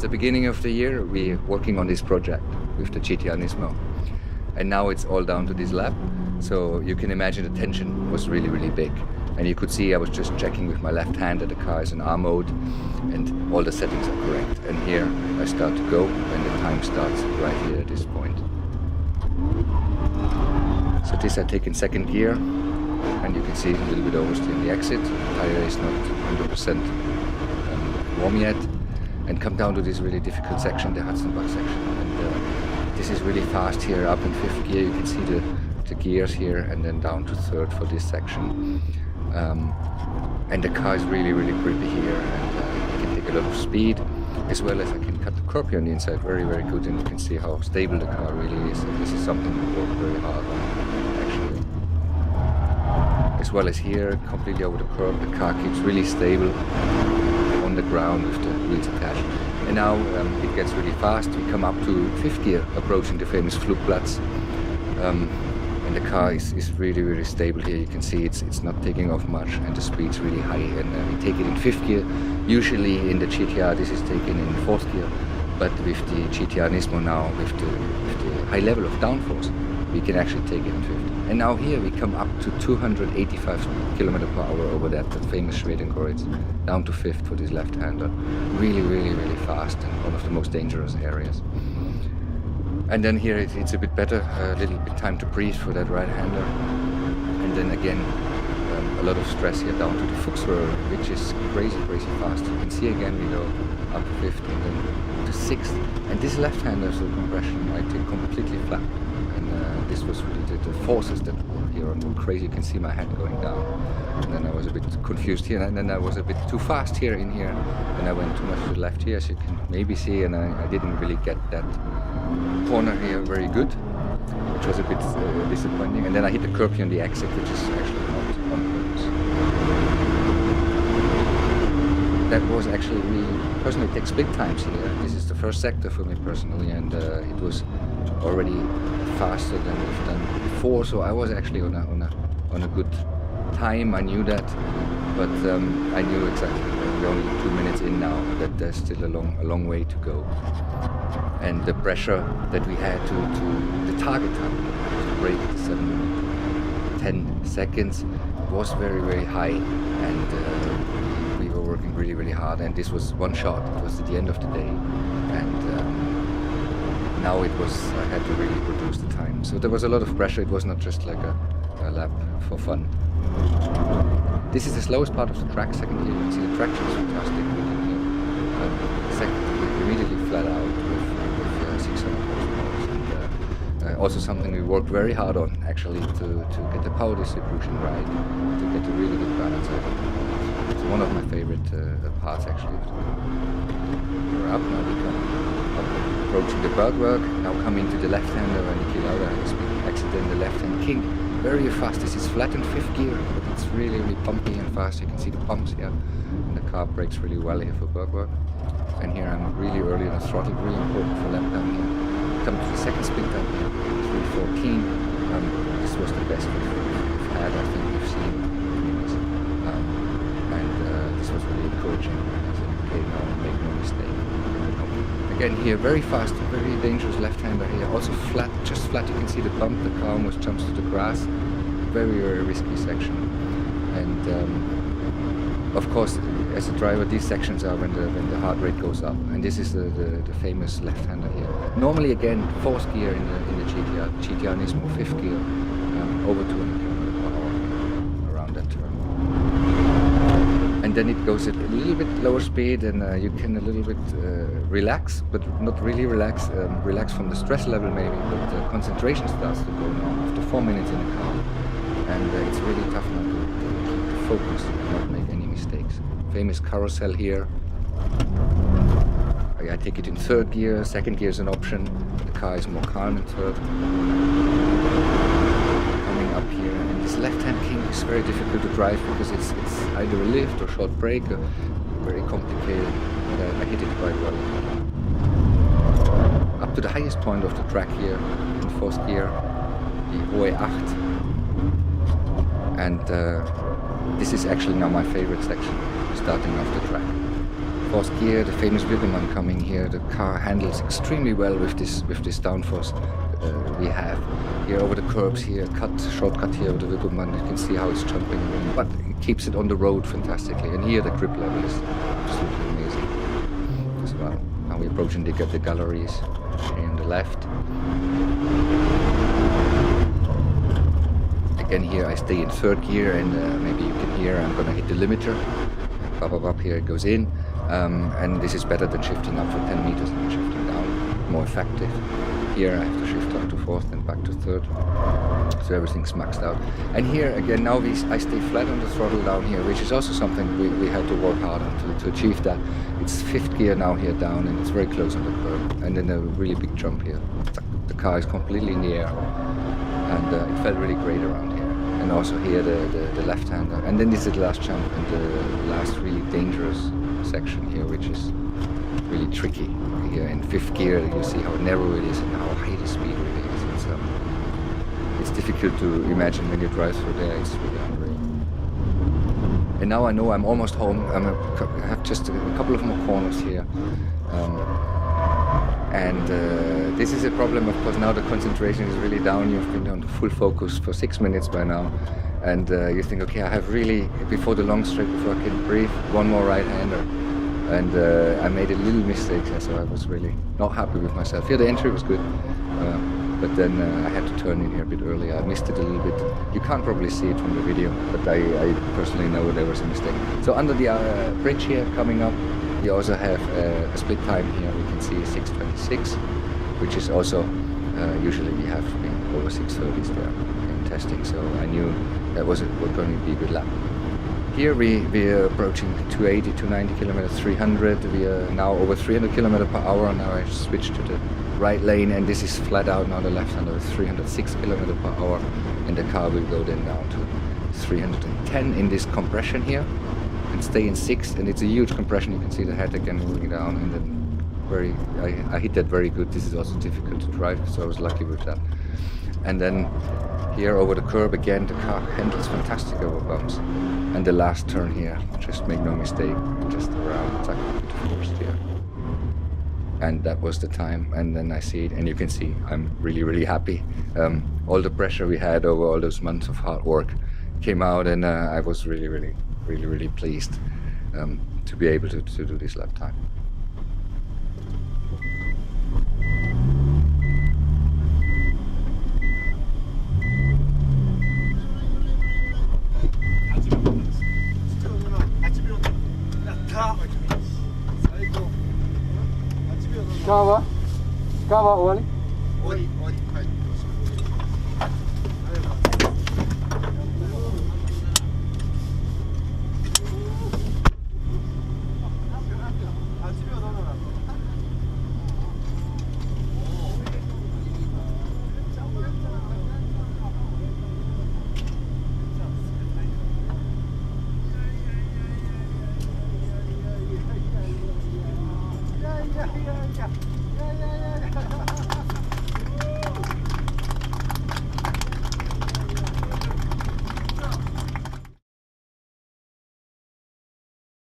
It's the beginning of the year. We're working on this project with the GT-R Nismo. And now it's all down to this lap. So you can imagine the tension was really, really big. And you could see I was just checking with my left hand that the car is in R mode and all the settings are correct. And here I start to go and the time starts right here at this point. So this I take in second gear and you can see a little bit oversteer in the exit. The tire is not 100% warm yet. And come down to this really difficult section, the CarsandBike section. And this is really fast here, up in fifth gear. You can see the gears here and then down to third for this section. And the car is really, really grippy here, and I can take a lot of speed, as well as I can cut the curb here on the inside very, very good, and you can see how stable the car really is. And this is something we work very hard on, actually. As well as here, completely over the curb, the car keeps really stable on the ground with the wheels attached. And now it gets really fast. We come up to fifth gear, approaching the famous Flugplatz. And the car is really, really stable here. You can see it's not taking off much and the speed's really high. And we take it in fifth gear. Usually in the GT-R this is taken in fourth gear, but with the GT-R Nismo now, with the high level of downforce, we can actually take it in fifth. And now here we come up to 285 km/h over that famous Schwedenkreuz, down to fifth for this left-hander. Really, really, really fast and one of the most dangerous areas. And then here it's a bit better, a little bit time to breathe for that right-hander. And then again, a lot of stress here down to the Fuchsröhre, which is crazy, crazy fast. You can see again we go up to fifth and then to sixth. And this left-hander, so compression, I take completely flat. And this was really the forces that were here on were crazy. You can see my hand going down. And then I was a bit confused here, and then I was a bit too fast here in here. And I went too much to the left here, as you can maybe see, and I didn't really get that corner here very good, which was a bit disappointing. And then I hit the curb here on the exit, which is actually not on purpose. That was actually, me personally takes big times here. This is the first sector for me personally, and it was already faster than we've done before, so I was actually on a good time. I knew that, but I knew exactly, we're only 2 minutes in now, that there's still a long way to go. And the pressure that we had to the target time to break the 7 minutes, 10 seconds was very, very high, and we were working really, really hard, and this was one shot. It was at the end of the day, and now it was, I had to really reduce the time. So there was a lot of pressure. It was not just like a lap for fun. This is the slowest part of the track. Second gear, you can see the traction is fantastic. Second gear, immediately flat out with 600 horsepower. And also something we worked very hard on, actually, to get the power distribution right, to get a really good balance out of it. It's one of my favorite parts, actually. We're up now, we come up, approaching the bergwerk, now coming to the left-hander and Niki Lauda has been accident, the left-hand king. Very fast. This is flat in fifth gear, but it's really, really pumpy and fast. You can see the pumps here, and the car brakes really well here for bergwerk. And here I'm really early on the throttle, really important for lap time here. Come to the second speed time here, 3:14. This was the best we've had, I think we've seen. And this was really encouraging. I said, okay, now make no mistake. Again here, very fast, very dangerous left-hander here. Also flat, just flat. You can see the bump. The car almost jumps to the grass. Very, very risky section. And of course, as a driver, these sections are when the heart rate goes up. And this is the famous left-hander here. Normally, again, fourth gear in the GT-R Nismo, fifth gear, over 200 km/h around that turn. And then it goes at a little bit lower speed, and you can a little bit relax, but not really relax. Relax from the stress level maybe, but the concentration starts to go now after 4 minutes in the car. And it's really tough now to keep focused and not make any mistakes. Famous carousel here. I take it in third gear, second gear is an option. The car is more calm in third. Coming up here, and this left-hand king is very difficult to drive because it's either a lift or short brake, very complicated, but I hit it quite well. Up to the highest point of the track here in fourth gear, the Hohe 8. And this is actually now my favorite section, starting off the track. fourth gear, the famous Wirbelmann coming here. The car handles extremely well with this downforce we have. Here over the curbs here, shortcut here with the Wirbelmann, you can see how it's jumping, but it keeps it on the road fantastically. And here the grip level is absolutely amazing as well. Now we're approaching the galleries here on the left. Again here I stay in third gear, and maybe you can hear I'm gonna hit the limiter. Up here it goes in, and this is better than shifting up for 10 meters and shifting down, more effective. Here I have to shift up to fourth and back to third, so everything's maxed out. And here again now I stay flat on the throttle down here, which is also something we had to work hard on to achieve that. It's fifth gear now here down, and it's very close on the curb, and then a really big jump here. The car is completely in the air, and it felt really great around here. And also here the left-hander, and then this is the last jump and the last really dangerous section here, which is really tricky. Here in fifth gear you see how narrow it is and how high the speed really is. It's difficult to imagine when you drive through there. It's really unreal. And now I know I'm almost home. I have just a couple of more corners here. This is a problem, of course. Now the concentration is really down. You've been on full focus for 6 minutes by now, and you think, okay, I have really, before the long straight, before I can breathe, one more right-hander, and I made a little mistake, so I was really not happy with myself. Here the entry was good, but then I had to turn in here a bit earlier. I missed it a little bit. You can't probably see it from the video, but I personally know there was a mistake. So under the bridge here coming up, we also have a split time here. We can see 6:26, which is also usually we have been over 6:30s there in testing. So I knew that was going to be a good lap. Here we are approaching 280, 290 kilometers, 300. We are now over 300 kilometers per hour. Now I switched to the right lane, and this is flat out now. The left-hander is 306 kilometers per hour, and the car will go then down to 310 in this compression here. And stay in 6th, and it's a huge compression. You can see the head again moving down, and then I hit that very good. This is also difficult to drive, so I was lucky with that. And then here over the curb again, the car handles fantastic over bumps. And the last turn here, just make no mistake, just around first here. And that was the time, and then I see it, and you can see I'm really happy. All the pressure we had over all those months of hard work came out, and I was really pleased to be able to do this lap time. Kawa終わり? 終わり、はい。